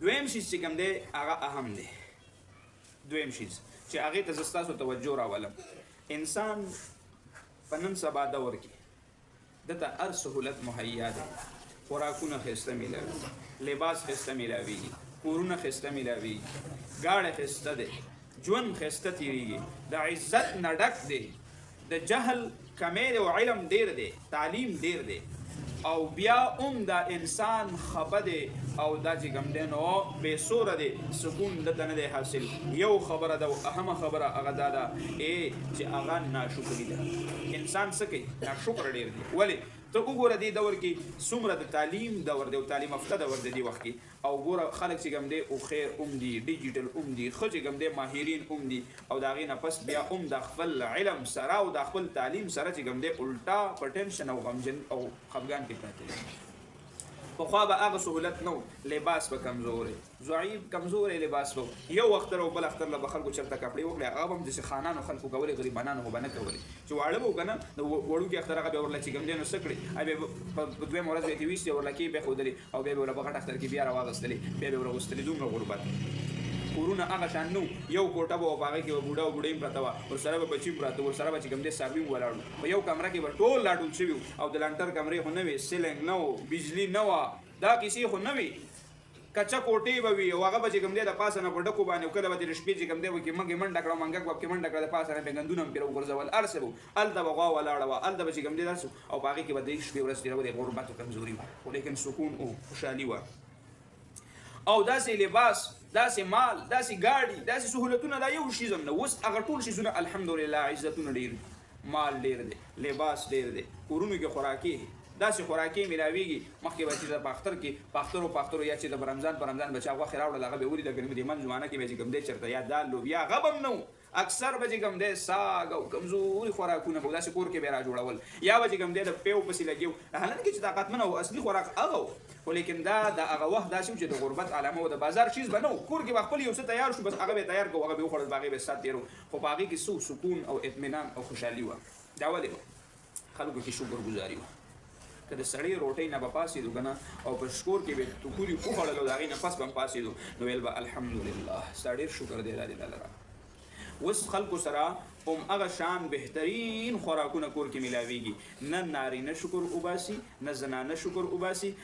دویم شیز چې کوم دی هغه اهم دی. دویم شیز چې هغې ته زه ستاسو توجه راولم، انسان په نن سبا دور کې دته هر سهولت مهیا دی. خوراکونه ښایسته میلاوي، لباس ښایسته میلاویږي، کورونه ښایسته میلاویږي، ګاډی ښایسته دی، ژوند ښایسته تېرېږي، د عزت نه ډک دی، د جهل کمی دی او علم ډېر دی، تعلیم ډېر دی، او بیا هم دا انسان خفه دی او دا چې کوم دی نو بې سوره دی، سکون دته نه دی حاصل. یو خبره ده او اهمه خبره هغه دا ده چې هغه ناشکري ده. انسان څه کوي؟ ناشکره ډېر دی. ولې؟ ته وګوره دې دور کې څومره د تعلیم دور دی او تعلیم یافته دور دی دې وخت کې، او ګوره خلک چې کوم دی او خیر هم دي، ډیجیټل هم دي، ښه چې کوم دی ماهرین هم دي، او د هغې نه پس بیا هم د خپل علم سره او د خپل تعلیم سره چې کوم دی الټا په ټینشن او غمجن او خفګان کې پراته دي. پخوا به هغه سهولت نه و، لباس به کمزور ضعیف کمزوری لباس به یو اختر او بل اختر له به خلکو چېرته کپړې وکړې، هغه به هم داسې خانانو خلکو کولې، غریبانانو خو به نه کولې. چې واړه به و که نه د وړوکي اختر هغه بیا ورله چې کوم دی نو څه کړې، بیا په دویمه ورځ به یې ترې ویستې ورله کې بیا ښودلې، او بیا به ورله په غټ اختر کې بیا راواغېستلې، بیا به یې ورغوستلې. دومره غربت. کورونه هغه شان نه یو کوټه به وه، په هغې کې به بوډا او بوډۍ هم پرته وه، ورسره به بچي پراته، ورسره به چې کوم دی څاروي هم ولاړ وو. په یو کمره کې به ټول راټول شوي وو، او د لنټر کمرې خو نه وې، سیلنګ نه و، بجلي نه وه، دا کیسې خو نه وي. کچه کوټې به وي او هغه به چې کوم دی د پاسه نه په ډکو باندې، او کله به ترې شپې چې کوم دی وکړي مږې منډه کړه، منګک به پکې منډه کړه، د پاسه نه بیا ګندونه هم پرې وغورځول، هر څه به و. هلته به غوا ولاړه وه، هلته به چې کوم دی داسې، او په هغې کې به د شپې ورځ تېرولې، غربت او کمزوري وه، خو لیکن سکون او خوشحالي وه. او داسې لباس، داسې مال، داسې ګاډي، داسې سهولتونه، دا یو شیز هم نه. اوس هغه ټول شیزونه الحمدلله عزتونه ډېر دي، مال ډېر دی، لباس ډېر دی، کورونو کې خوراکي داسې خوراکي میلاویږي. مخکې به چې په اختر کې پاخترو یا چې د رمضان په رمضان به چا غوښې راوړل، هغه به ولیده، که د من زمانه کې به چې کوم دی چېرته یا دال لوبیا هغه به هم نه و، اکثر به چې کوم دی ساګ او کمزوري خوراکونه به داسې کور کې به یې راجوړول، یا به چې کوم دی د پیو پسې لګي و. حالانکه چې طاقتمن او اصلي خوراک هغه و، خو لیکن دا د هغه وخت داسې و چې د غربت علامه و، د بازار چیز به نه و. کور کې به خپل یو څه تیار شو، بس هغه به یې تیار کړو، هغه به یې وخوړل، په هغې به یې ساعت تېر و، خو په هغې کې څه سکون او اطمینان او خوشحالي وه. دا ولې وه؟ خلکو کې شکرګزاري وه. که د سړی روټۍ نه به پاسېدو که نه، او په شکور کې به ټوکوري وخوړل او د هغې نه پس به هم پاسېدو، نو ویل به الحمدلله ستا ډېر شکر دی الله دې لره. اوس خلکو سره هم هغه شان بهترین خوراکونه کور کې میلاویږي، نه نارینه شکر وباسي، نه زنانه شکر وباسي.